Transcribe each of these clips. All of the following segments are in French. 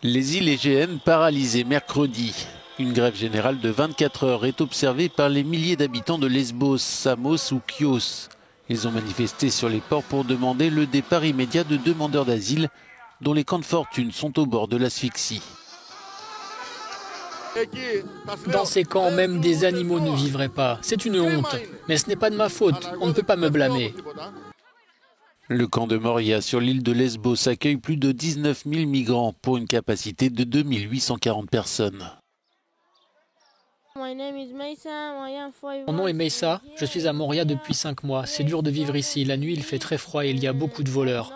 Les îles Égéennes paralysées mercredi. Une grève générale de 24 heures est observée par les milliers d'habitants de Lesbos, Samos ou Chios. Ils ont manifesté sur les ports pour demander le départ immédiat de demandeurs d'asile dont les camps de fortune sont au bord de l'asphyxie. Dans ces camps, même des animaux ne vivraient pas. C'est une honte. Mais ce n'est pas de ma faute. On ne peut pas me blâmer. Le camp de Moria sur l'île de Lesbos accueille plus de 19 000 migrants pour une capacité de 2 840 personnes. Mon nom est Meissa. Je suis à Moria depuis 5 mois. C'est dur de vivre ici. La nuit, il fait très froid et il y a beaucoup de voleurs.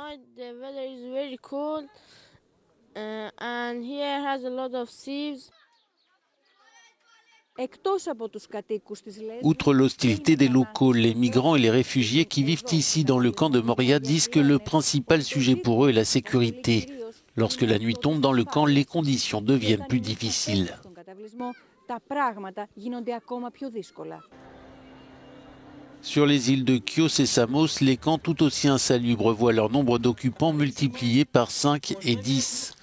Outre l'hostilité des locaux, les migrants et les réfugiés qui vivent ici dans le camp de Moria disent que le principal sujet pour eux est la sécurité. Lorsque la nuit tombe dans le camp, les conditions deviennent plus difficiles. Sur les îles de Chios et Samos, les camps tout aussi insalubres voient leur nombre d'occupants multiplié par 5 et 10.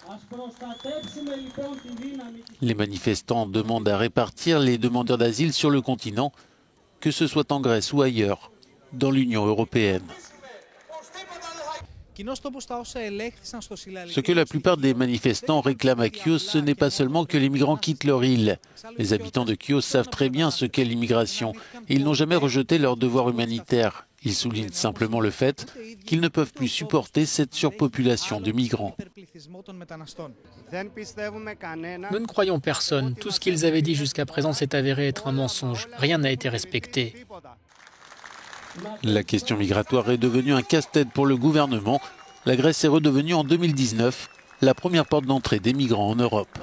Les manifestants demandent à répartir les demandeurs d'asile sur le continent, que ce soit en Grèce ou ailleurs, dans l'Union européenne. Ce que la plupart des manifestants réclament à Chios, ce n'est pas seulement que les migrants quittent leur île. Les habitants de Chios savent très bien ce qu'est l'immigration et ils n'ont jamais rejeté leur devoir humanitaire. Ils soulignent simplement le fait qu'ils ne peuvent plus supporter cette surpopulation de migrants. Nous ne croyons personne. Tout ce qu'ils avaient dit jusqu'à présent s'est avéré être un mensonge. Rien n'a été respecté. La question migratoire est devenue un casse-tête pour le gouvernement. La Grèce est redevenue en 2019 la première porte d'entrée des migrants en Europe.